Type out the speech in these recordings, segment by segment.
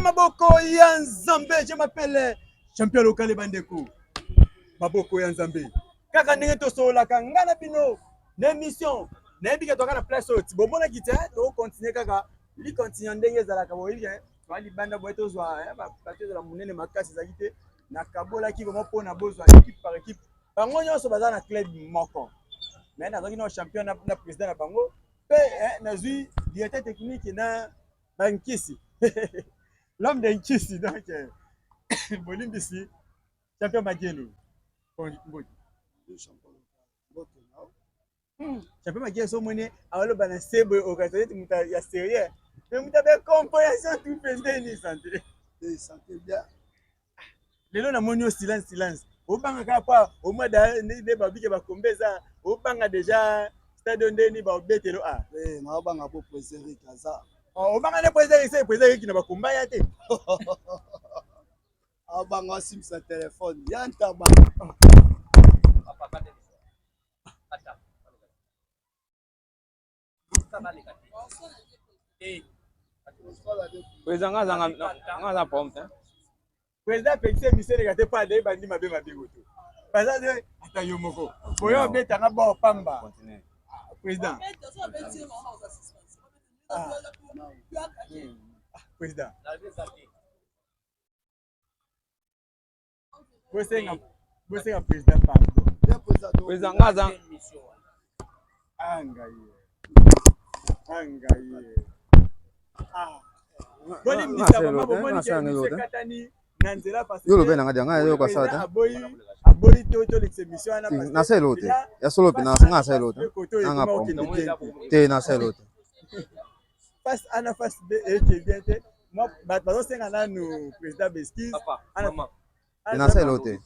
maboko ya Nzambe, je m'appelle champion local bandeko. Maboko ya Nzambe. Kaka ndenge to sola kangana bino l'émission. Nebi ke toka na place oti. Bon mona kite to continuer kaka li continuer ndenge za la kabo bien. Bali banda boeto zwa ba partir de la monene makasi za kite na kabola ki vraiment pona bozwa équipe par équipe. Bango nyonso baza na club moko. Mais na zaki no champion na président na bango. Pe na zui directeur technique na Bankisi. L'homme de Nkisi donc Bolimbisi champion Magelo. Champion Magelo so mone awalo bana sebo okazete muta ya sérieux. Mais muta be compréhension tout pendé ni santé. Santé bien. Lelo na monio silence. Obanga kapa au mois de babike bakombeza obanga déjà stade ndeni ba obetelo a. Na obanga po président Kaza. Obanga ne président qui na bakomba ya te. Abanga sim sa téléphone yanta ba. Président ngaza prompt hein. Président Pexé mission de gâter pas de bandi mabe goto. Parce que ata yo moko. Boyo beta nga ba pamba. Président. Président. Você é président pardon. Président ngaza Angaye. Boni misa mama bomoni ke katani nanzela parce que yo lobe nanga janga yo kwasata abori to l'exémission na parce na selote ya solo pina nga selote nga pom te na selote face ana face de et bien te moi bazo senga na no président Beskis mama na selote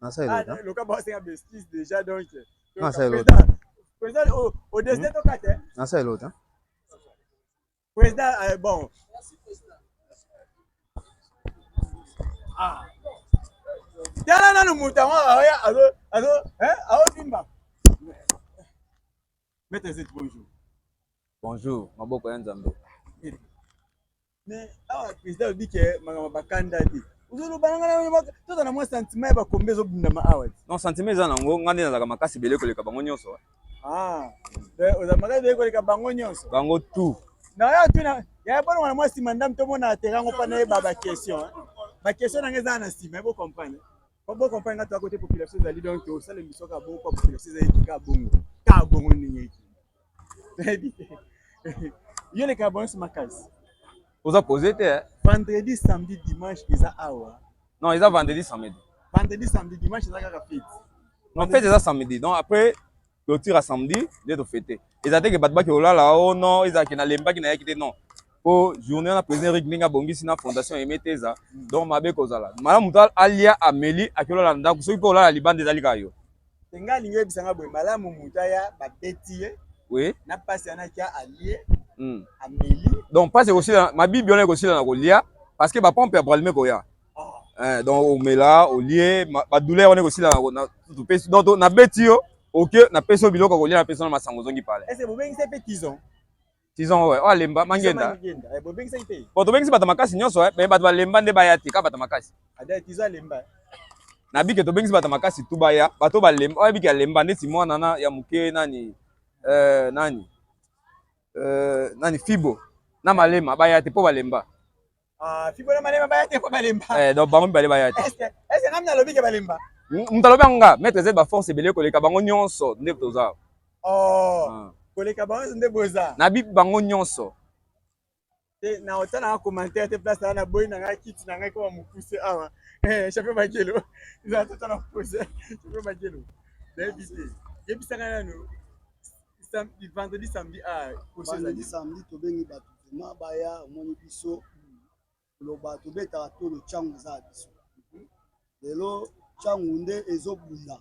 le cas ba senga Beskis déjà donc na selote président au destin to kate na selote président bon Tiana nanu mutango alo timba. Mettez bonjour. Bonjour, maboko ya Nzambe. Mais président dit que mama bakanda ti. Uzulu bananga na toto na mo sentiment ba kombezo bunda ma awat. Non sentiment za nango ngandi na zaka makasi belé koleka bango nyonso. Oza makasi belé koleka bango nyonso. Bango tout. Na ya tu na ya bon wana mo simandam to mona terango pa na ba question. Ba question na ngeza na sima, vous comprenez? Vous comprenez à côté population zali donc au sale mission ka bon population zali ka bongo. Ka bongo ni yeki. Yo le ka bon sur makasi. Oza posé te Vendredi, samedi, dimanche ils a awa. Non, ils a vendredi samedi. Vendredi, samedi, dimanche ils a ka fête. Non, fête ça samedi. Donc après le tir à samedi, les de fêter. Ils a dit que batba ki olala oh non, ils a ki na lemba ki na yeki non. Pour journée na président Riglinga bongisi na fondation emeteza donc mabe kozala mala mutal alia ameli akilo la ndako soki po la libande zali kayo tenga linge bisanga boy malamu mutaya ba betie oui na passe na kia alie ameli donc passe aussi ma bible on aussi na kolia parce que ba pompe problème ko ya donc au mela au lié ba douleur on est aussi là tout pesi donc na betio OK na peso biloko kolia na peso na masango zongi pale est-ce que vous bengise pe tison tison ouais o lemba mangenda bo bengisa ipe bo to bengisa bata makasi nyonso mais bata lemba nde bayati ka bata makasi ada tison lemba na bike to bengisa bata makasi tu baya bato ba lemba o bike lemba ndeti mwana na ya muke nani nani fibo na malema bayati po balemba fibo na malema bayati po balemba donc bango bale bayati est-ce ngamna lobike balemba mutaloba nga maître Z ba force belé koleka bango nyonso nde toza koleka bango nde boza na bibi bango nyonso te na otana na commentaire te place na boy na nga kiti na nga ko mukuse awa champion Magelo za tota na pose champion Magelo d'habiter yebisanga nanu samedi vendredi samedi vendredi samedi to bengi bato vraiment baya moni biso lo bato beta to le changu za biso lelo changu nde ezobunda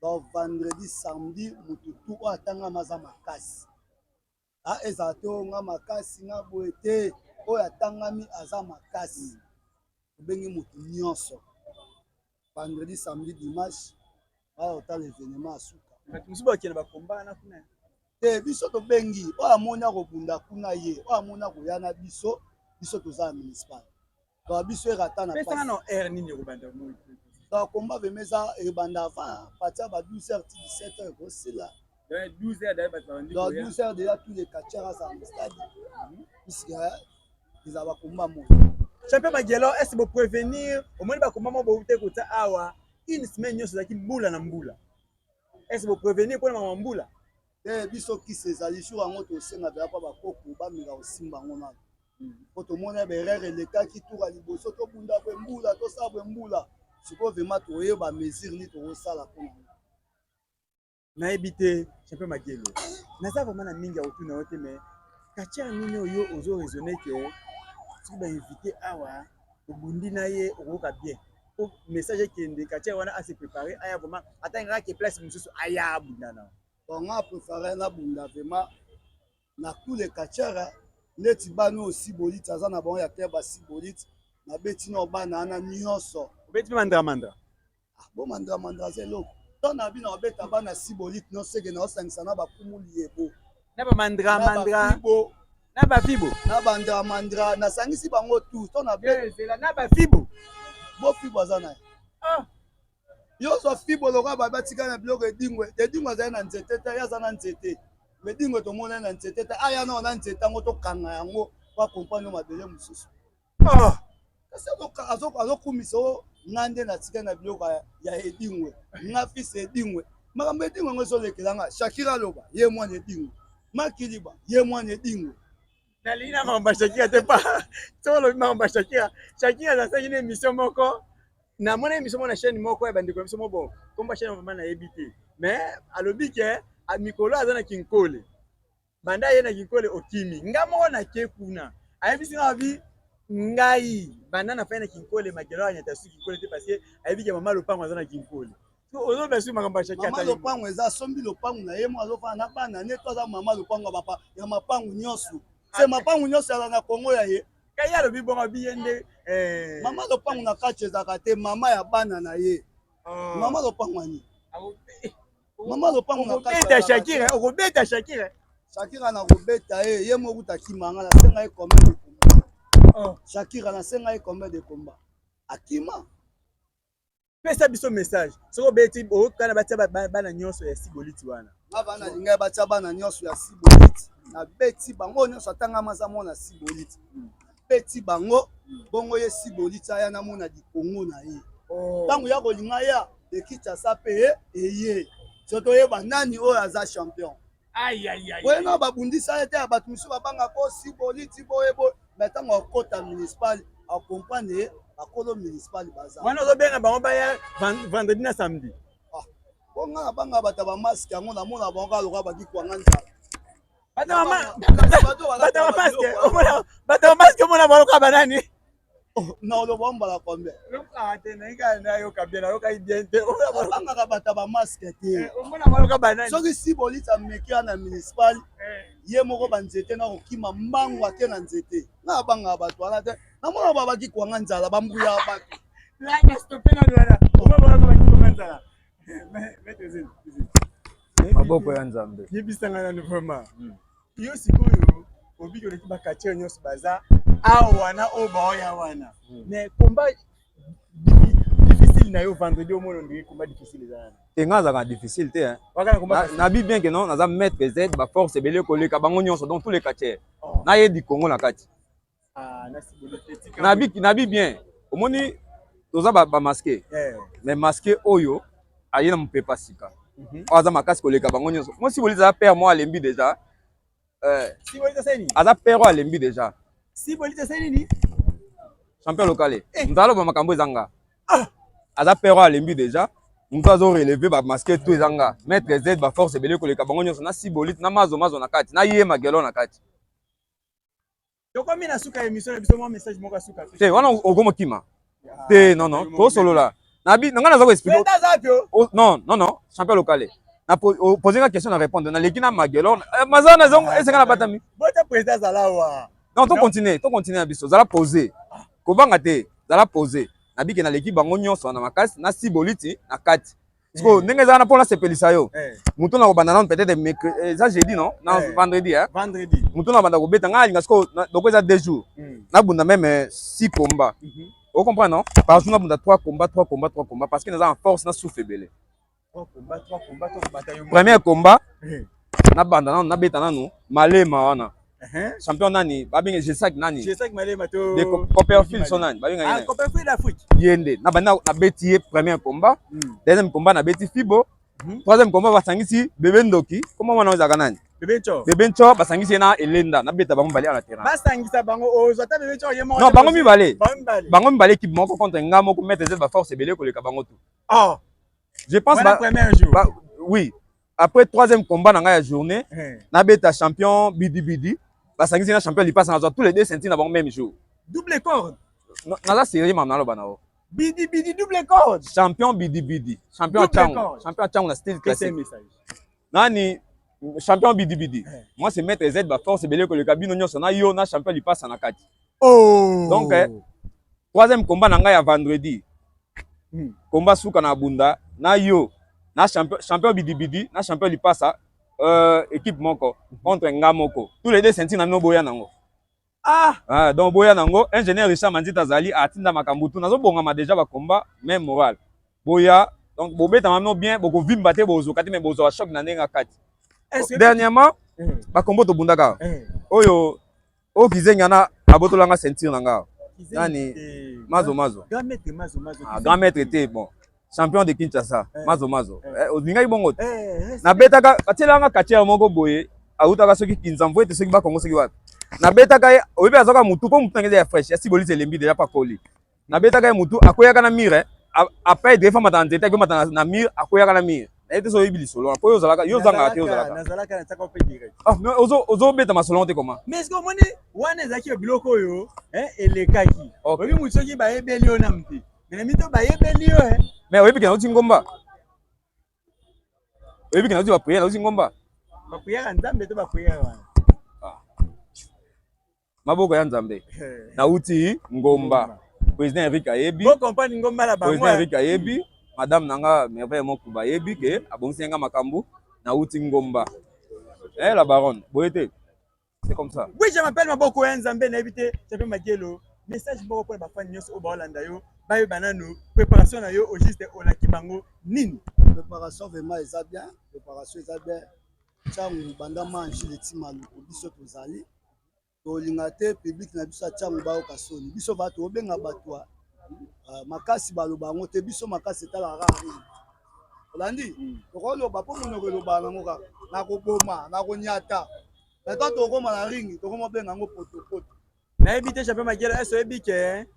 donc vendredi samedi mutu tu atanga maza makasi eza to nga makasi nga boete oyo atangami aza makasi tobengi mutu nyonso vendredi samedi dimanche aya otala événement asuka musu bakene bakombana kuna te biso tobengi oyo amoni akobunda kuna ye oyo amoni akoya na biso biso toza municipal donc biso erata na pesa na air nini kobanda moi donc combat vemeza ebanda avant partir ba 12h 17h kosila 12h d'ailleurs dans 12h déjà tous les catcheurs à le stade puisque ils avaient combat moi champion Magelo est-ce que prévenir au moins ba combat mo boute kota awa une semaine nyonso zaki mbula na mbula est-ce que prévenir pour mama mbula biso ki sezali jour yango tosenga bea pa bakoko bameka kosimba yango nano po tomona berere elekaki tour ya liboso tobunda bwe mbula tosala bwe mbula sikoyo vraimen toyeba mesure nini tokosala mpona nayebi te champion Magelo naza vraiment na mingi ya kotuna yo te mais katia nini oyo ozo raisonner ke soki bainvite awa obundi na ye okoyoka bien po message ekende katia wana ase préparé aya vraiment atangaka ke place mosusu aya abunda na on a préféré na bunda vraiment na tous les catcheurs neti bano aussi bolite aza na bango ya te basi bolite na beti no bana na nyonso obeti mandra bo mandra zelo to na bino obeta bana si bolite no seke na osangisa na bakumuli yebo na ba mandra na ba fibo na bandra na sangisi bango tout to na bela na ba fibo bo fibo aza na yo so fibo loka ba batika na biloko edingwe azali na nzete te ya na nzete medingwe to mona na nzete te aya na nzete ngo to kanga yango pa comprendre mabele mususu azokumisa o ngande na tika na biloko ya edingwe nga fils edingwe makambo edingwe ngo ezolekelanga Shakira loba ye mwana edingwe Makiliba ye mwana edingwe nalina mamba Shakira te pa solo mamba Shakira za sasa ine mission moko na mona émission na chaîne moko ya bandeko émission moko komba chaîne vraiment na yebité mais alobi ke a mikolo azana kinkole banda ye na kinkole okimi ngamo na ke kuna ayebisi na bi ngai banda na fana kinkole Magelo anyata su kinkole te parce que ayebi ke mama lopango azana kinkole so ozo besu makamba Shakira mama lopango eza sombi lopango na ye mo azofa na bana ne to aza mama lopango bapa ya mapango nyonso c'est mapango nyonso ala na Kongo ya ye kaya lobi bonga biyende mama lopango na kati ezaka te mama ya bana na ye mama lopango ani mama lopango na kati okobeta Shakira na kobeta ye moko takimanga na senga ye combien de combat Shakira na senga ye combien de combat akima pesa biso message soko beti okana batia bana nyonso ya siboliti wana bana linga batia bana nyonso ya siboliti na beti bango nyonso atanga maza mona siboliti beti bango bongo ye siboliti aya na mona di Kongo na ye tango ya kolinga ya ekita sa pe eye soto ye banani oyo aza champion oye na babundisa ye te ya bato mosusu babanga ko siboliti boyebo mais tango akota municipal akompagne akolo municipal baza wana ozobenga bango baya vendredi na samedi bonga na banga bata ba masque yango na mona bango aloka baki kwanga nzala bata masque mona baloka banani na oloba mbala combien bangaka bata ba masque te soki sibolita mekia na municipal ye moko banzete na kokima mbangu ake na nzete na bangaka bato wana te namona babaki kwanga nzala bambuya bato maboko ya nzambe yebisanga nani vraiment yo sikoyo obiki oleki bakatiere nyonso baza awa na oyo baoya wana mais combat difficile na yo vendredi omona ndenge combat difficile ezana te nga azalaka difficile te nabi bien ke non naza maître z baforce ebele koleka bango nyonso donc tous les quartiers nayedi Congo na kati nabi bien omoni toza bamaske mais maske oyo aye na mopepa sika oyo aza makasi koleka bango nyonso mo siboliti aza père mo alembi déjà aza père oyo alembi déjà champion lokale nzala loba makambo ezanga aza père oyo alembi déjà moto azo relever bamaske to ezanga maître z baforce ebele koleka bango nyonso na siboliti na mazo na kati na ye Magelo na kati te wana okomokima te non tosolola nabi nanga naza koexplike non champion lokale na poser nga question na répondre na leki na Magelo maza na zongo esenga na batami non to continuer na biso zala poser kobanga te zala poser nabike na leki bango nyonso na makasi na siboliti na kati parce que ndenge za na pona sepelisa yo mutu na kobanda na peut-être mercredi ça jeudi non na vendredi hein vendredi mutu na banda kobeta nga linga siko donc eza 2 jours na bunda même 6 combats vous comprenez non par jour na bunda 3 combats parce que nous en force na souffle belé 3 combats premier combat na banda na beta nanu malema wana champion nani babinga G5 nani G5 malema to de Copperfield son nani babinga ah Copperfield d'Afrique yende na banda na beti premier combat deuxième combat na beti Fibo troisième combat basangisi Bébé Ndoki comment wana ozaka nani Bébé Ncho basangisi na Elenda na beta bango bali à la terrain basangisa bango ozata Bébé Ncho yemo non bango mibale équipe moko contre nga moko mettre Z ba force belé ko leka bango tout ah je pense le premier jour oui après troisième combat dans la journée na beta champion Bidi basangisi na champion li passe na tous les deux ceintures na bango même jour double corde na la série mam na lo bana Bidi double corde champion Bidi champion Chang na style classique nani champion Bidi moi c'est mettre Z ba force belé ko le cabine nyonso na yo na champion li passe na kati oh donc troisième combat na nga ya vendredi combat suka na bunda na yo na champion Bidi na champion li passe équipe moko contre nga moko tous les deux ceintures na no boya nango donc boya nango ingénieur Richard Manzita Zali atinda makambutu nazo bongama déjà ba combat même moral boya donc bobeta mamno bien boko vimba te bozo kati mais bozo wa choc na ndenga kati dernièrement ba combo to bundaka oyo o kizenga na abotolanga ceinture nanga nani mazo grand maître te bon champion de Kinshasa mazo ozingai bongo na betaka atelanga katia moko boye autaka soki kinzamvo ete soki ba kongo soki wapi na betaka oyebi azoka mutu po mutu ngeze ya fresh ya sibolise lembi déjà pas koli na betaka mutu akoyaka na mire après des fois matana nzete akoma na mire akoyaka na mire na ete so oyebi lisolo po yo zalaka yo zanga te yo zalaka nazalaka na tsaka pe direct mais ozo beta masolo te comment mais est-ce que moni wana ezaki biloko oyo elekaki oyebi mutu soki bayebeli yo na mpe mais mito bayebeli yo mais oyebi kena uti ngomba oyebi kena uti bapriere na uti ngomba bapriere nzambe to bapriere wana maboko ya nzambe na uti ngomba président Eric Ayebi bo comprendre ngomba la bango président Eric Ayebi madame nanga merveille moko bayebi ke abongisenga makambu na uti ngomba la baronne boyete c'est comme ça oui je m'appelle maboko ya nzambe na ebité champion Magelo message moko pour ba fan nyonso o ba olanda yo bayo banano préparation na yo au juste olaki bango nini préparation vraiment eza bien changu banda manji le timalu biso tozali tolinga te public na biso changu bao kasoni biso bato obenga batwa makasi baloba ngo te biso makasi tala rari olandi tokoloba po monoko loba nango ka na koboma na konyata na to tokoma na ringi tokoma benga ngo poto na ebité champion Magelo eso ebike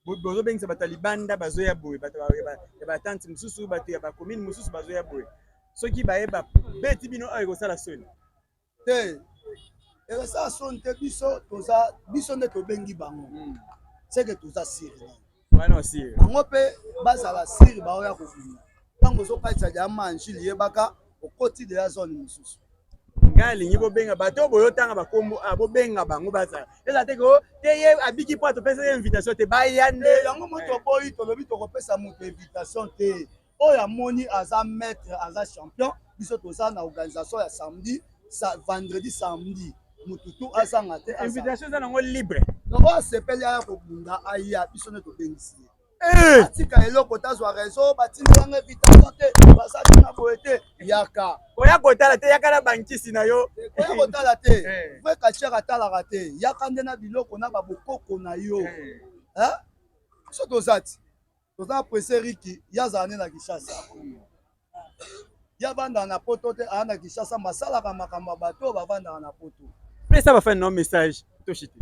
bozo bengisa bato libanda bazoya boye bato ya batante mususu bato ya bacommune mususu bazoya boye soki bayeba beti bino oyo ekosala soni te ekosala soni te biso nde tobengi bango seke toza siri wana osiri bango mpe bazala siri baoya kobima ntango ozokatisa ya manjili yebaka okoti deya zone mosusu ngai alingi bobenga bato boyo tanga bakombo bobenga bango bazala eza te ko te ye abiki po atopesa invitation te baya nde yango moto boyi tolobi tokopesa moto invitation te oyo amoni aza maître aza champion biso toza na organisation ya samedi vendredi samedi mututu azanga te invitation eza nango libre donc asepeli aya kobunda aya biso nde tobengisi atika eloko tazwa réseau batindelanga invitation te basaki na boye te yaka oya kotala te yaka na bankisi na yo oya kotala te vrai kachaka atalaka te yaka nde na biloko na babokoko na yo biso toza ti toza presse riki yazala nde na Kinshasa ya vandaka na poto te aya na Kinshasa basalaka makambo ya bato bavandaka na poto pesa bafani no message toshiti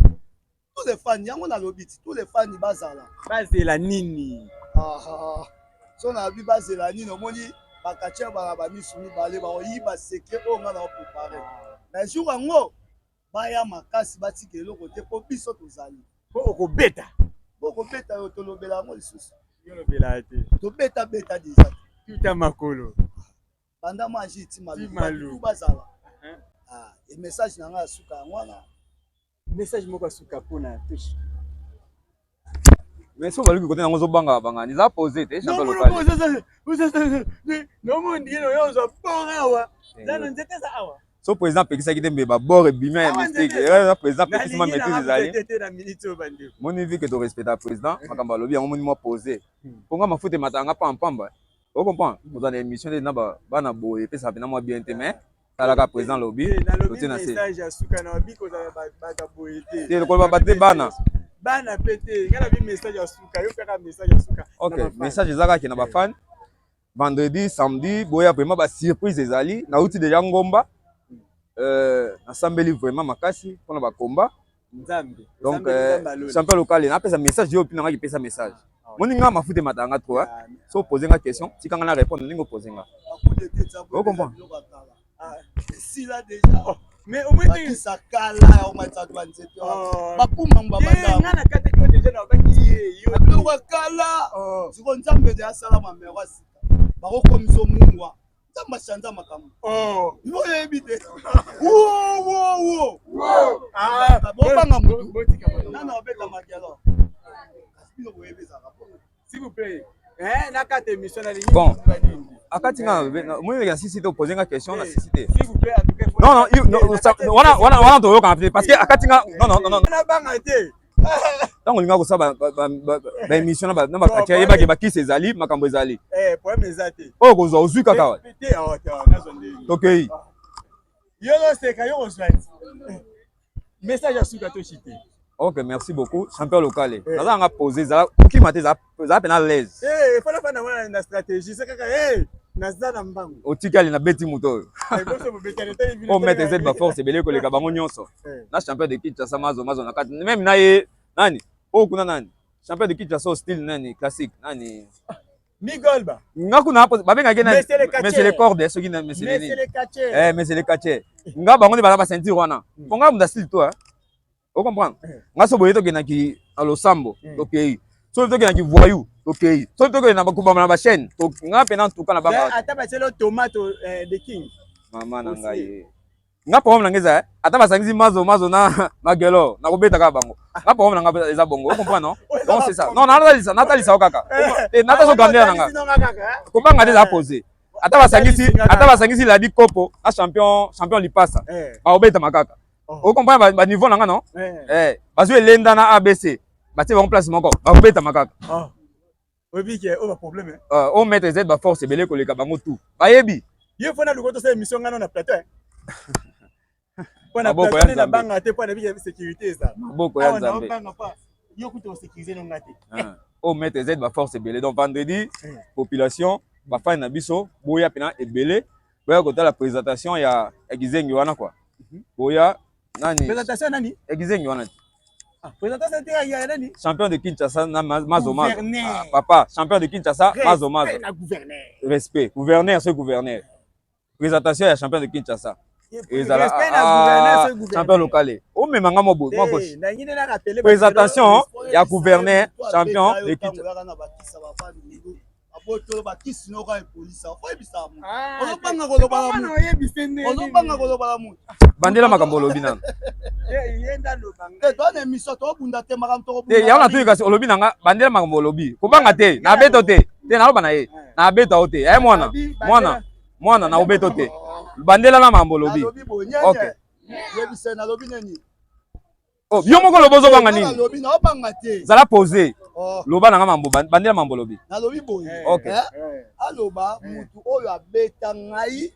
tous les fans yango nalobi ti tous les fans bazala bazela nini so na bi bazela nini omoni bakatia bana bamisu mibale baoyiba secret oyo nga na oprépare na jour yango baya makasi batika eloko te mpo biso tozali po okobeta yo tolobela yango lisusu yolobela te tobeta deja tuta makolo banda manji timalu bazala message na nga ya suka yango wana message moko asuka mpona toshi Mais so baluki côté nango zo banga banga ni za poser te champion local. Non mon Dieu, on zo banga wa. Zana nzete za awa. So président pekisa ki te mbeba bord bimé ya mistake. Le président pekisa ma maîtrise ezali. Moni vu que tu respectes le président, makamba lobi yango moni mo poser. Ponga mafute matanga pamba. Vous comprenez? Vous avez une émission de naba bana boye pe ça finalement bien te mais talaka président lobby. Le message à Souka na bi ko za ba boye te. Te ko ba batte bana. Bana pété, ngala bi message à Souka, yo peka message à Souka. OK, message ezaka ki na ba fan. Vendredi, samedi, boya vraiment ba surprise ezali. Na outil déjà ngomba. Assemblée vraiment makasi pour na ba combat. Nzambe. Donc champion local na pesa message yo pina ngaki pesa message. Moninga mafute matanga toi. So poser une question, si quand on a répondre ningo poser nga. Vous comprenez? Si là déjà. Mais au moins ça cala au moins ça doit être. Ba puma mbaba. Ngana kate ko déjà na baki yo. Yo wakala. Siko nzambe de asala ma wasi. Ba ko komiso mungwa. Nzamba chanza makamu. Yo ebite. Wo. Ah, ba banga mutu. Nana obeka makelo. S'il vous plaît. Na carte émission na ligne. Bon. Akatinga moi il y a si te poser une question na si te. S'il vous plaît en tout cas. Non, wana to yoka parce que akatinga non. Na banga te. Tango linga ko sa ba émission na ba katia yeba ke ba ki sezali makambo ezali. Problème ezate. Oh ko zo ozu kaka wa. Te na zonde. OK. Yo no se ka yo oswati. Message à Souka to chité. OK, merci beaucoup. Champion local. Naza nga poser za qui maté za pena l'aise. Il faut la faire na stratégie, c'est kaka na zana mbangu. Otikali na beti muto. O mettre Z ba force belé ko le kabango nyonso. Na champion de Kinshasa mazo na kati. Même na ye nani? O kuna nani? Champion de Kinshasa style nani classique nani? Migolba. Ngakuna ba benga ke na monsieur le corde so ki na monsieur le. Monsieur le Kache. Nga bango ni ba sentir wana. Ponga munda style toi. Vous comprenez? Ngaso boye to gena ki alosambo. OK. So to gena ki voyou. OK. So to gena ba kuba na ba chaîne. To nga pena tuka na ba. Ata ba selo tomato de king. Mama na ngai. Nga pa na ngeza ata ba sangizi mazo na magelo na kobeta ka bango. Nga pa na nga eza bongo. Vous comprenez non? Donc c'est ça. Non Nathalie sa okaka. Nathalie so gambia na nga. Ko banga déjà poser. Ata ba sangizi la di kopo na champion lipasa. Ba obeta makaka. Vous comprenez le niveau là, non? Parce que l'Enda na ABC, c'est un place encore. Vous bête makaka. Oui, il y a un problème. On met Z ba force belé ko le kabango tout. Bayebi. Il faut na lukoto cette émission ngana na plateau. Pour na plateau na banga te pour na sécurité ça. Boko ya Nzambe. Yo kuto sécuriser no ngate. On met Z ba force belé donc vendredi population ba fa na biso boya pena ebelé. Boya kota la présentation ya Gizengi wana quoi. Boya nani? Présentation nani? Gizengi wana. Présentation ya nani? Champion de Kinshasa na mazo. Papa, champion de Kinshasa mazo. Respect. Gouverneur, c'est gouverneur. Présentation ya champion de Kinshasa. Respect na gouverneur, c'est champion local. O me manga mo bo. Présentation ya gouverneur, champion de Kinshasa. Abotolo bakisi no ka police foi bisamu olobanga koloba mu olobanga koloba mu bandela makambo lobi nana yenda lobanga to na miso to bunda te makambo to bunda ya na tuyi kasi olobi nanga bandela makambo lobi kobanga te na beto te na loba na ye na beto te ay mwana na obeto te bandela na makambo lobi OK yebise na lobi neni oh yo moko lobozo banga nini lobi na obanga te zala poser loba nanga mambo bandela mambo lobi na lobi boye OK aloba mutu oyo abeta ngai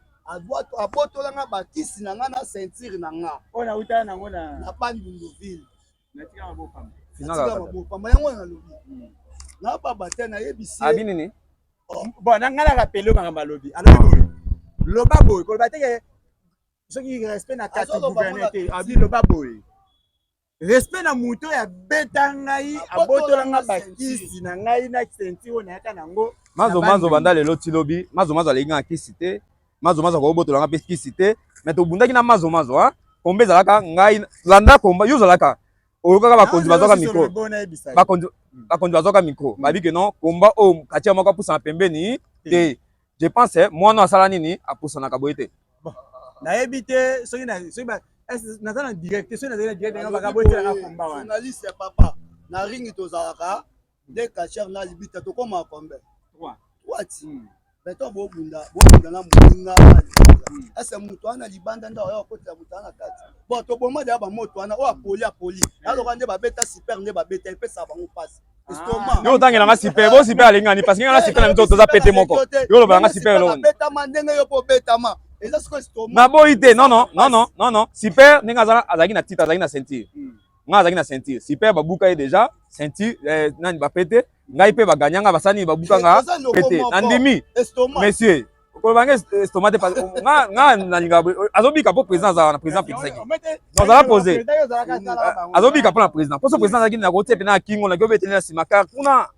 abotola nga bakisi na nga na ceinture na nga ona utana nango na Bandunduville natika mabopamba mabopamba yango na lobi na baba te na yebisi abi nini bon na ngala rappeler makambo lobi alobi boye loba boye ko bateke soki respect na carte gouverneur te abi loba boye respect na muto ya beta ngai abotola nga bakisi na ngai na ceinture na yaka nango mazo banda lelo tilobi mazo alinga kisi te mazo ko botola nga kisi te mais to bundaki na mazo ha kombe zalaka ngai landa komba yo zalaka oyoka bakonzi bazoka micro bakonzi bazoka micro babi que non komba o katia moko pusa pembeni te je pense moi no sala nini apusa na kaboite na ebite soki ba nazana direct soki nazana direct nga baka bote na komba wana journaliste papa na ringi tozalaka de kacher na libita to koma kombe 3 ti beto bobunda na muninga asa mutu ana libanda nda oyo kotela mutu ana kati bon to boma de ba moto ana o apoli alors nde ba beta super nde ba beta epesa bango passe yo tangira nga super bo super alingani parce que nga super na mito toza pete moko yo lo banga super lo beta mandenge yo po beta ma eza siko stoma na bo ite non super ninga azaki na titre azaki na ceinture nga azaki na ceinture super babuka ye déjà ceinture nani ba pete ngai pe baganyanga basani babuka nga pete na ndimi monsieur kolobange estomate nga nalinga azobika po président azala na président pekisaki non azala posé azobika po na président poso président azalaki na kotia pe na kingo na kiobeteli na nsima kar kuna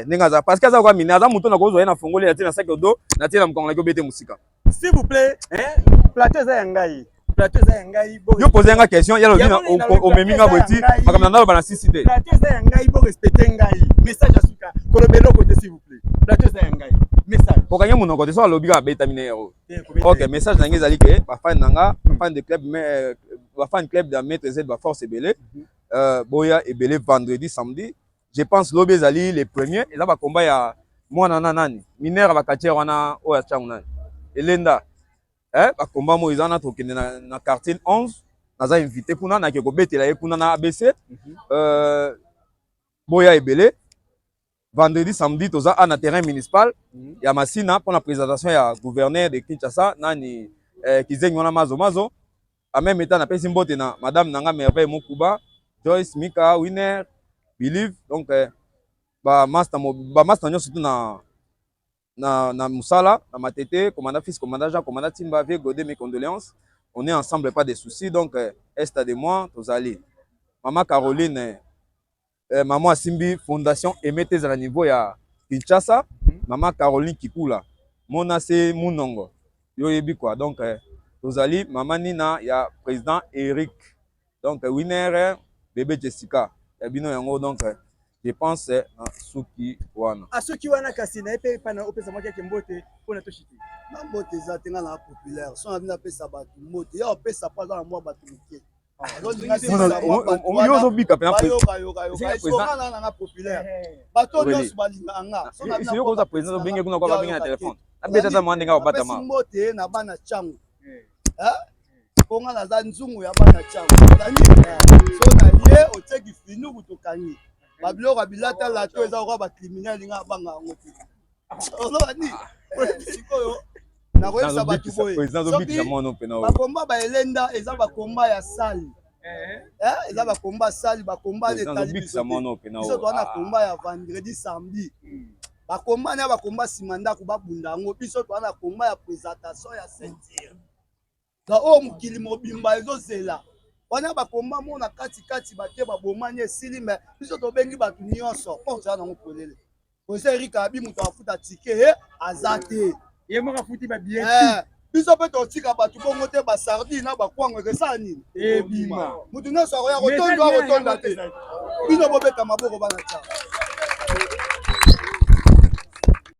ndenge azala parce que aza koka mine aza moto na kozwa ye na fongoli atie na saki odo na tie na mokongo na kiobete mosika s'il vous plaît plateau eza ya ngai yo pose yanga question yalo bina omemi nga boti makambo na ndaloba na sisi te plateau eza ya ngai bo respecter ngai message asuka kolobela kote s'il vous plaît plateau eza ya ngai message okanye monoko te so alobi kaka beta mine yero ok message na ngai ezali ke bafan na nga bafan club ya maître z baforce ebele boya ebele vendredi samedi je pense lobi ezali les premiers eza bakomba ya mwana na nani minere bakatiere wana oyo acango nani elenda bakomba mo eza na tokende na quartier 11 naza invité kuna nake kobetela ye kuna na ABC boya ebele vendredi samedi toza na terrain municipal ya Masina pour la présentation ya gouverneur de Kinshasa nani kizengi wana mazo en même temps napesi mbote na madame nanga merveille Mokuba Joyce Mika Winner Believe donc ba master nyonso surtout na Moussala, na Matete, commandant fils, commandant Jean, commandant Timba, vieux Godé, mes condoléances. On est ensemble, pas de soucis. Donc, est de moi, tous allés. Maman Caroline, maman Simbi, fondation Emettez à la niveau ya Kinshasa. Maman Caroline Kikula. Mona c'est Mounongo. Yo yebi quoi. Donc, tous allés. Maman Nina, ya président Eric. Donc, winner, bébé Jessica. Yabino yango, donc. Je pense Suki wana. Suki wana kasi na epe pana opesa mwake mbote pona toshiti. Na mbote za tenga na populaire. So na pesa batu mbote. Ya opesa pa za mwa batu mike. Oyo zo bika pena président na populaire. Bato nyonso balinga nga. So na yo koza président zo benge kuna kwa babenge na téléphone. Na beta za mwande nga obata ma. Mbote na bana changu. Ponga na za nzungu ya bana changu. So na ye oteki finu kutokangi. Babiloko bilata la to eza kwa ba criminel nga banga ngo te. Oloba ni. Sikoyo. Na ko esa batu boye. Président zo bikisa mono pena. Ba komba ba elenda eza ba komba ya sali. Eza ba komba sali ba komba de tali. Bikisa mono pena. So to na komba ya vendredi samedi. Ba komba na ba komba simanda ko ba bunda ngo biso to na komba ya présentation ya ceinture. Da o mukili mobimba ezozela. Wana bakomba mona kati bate babomani esili me biso tobengi batu nyonso oza nango polele Jose Erika abi mutu afuta tike azate ye moko afuti ba billet biso pe totika batu bongo te ba sardine na bakwango ekesa nini ebima mutu nyonso akoya kotonda te bino bobeta maboko bana tia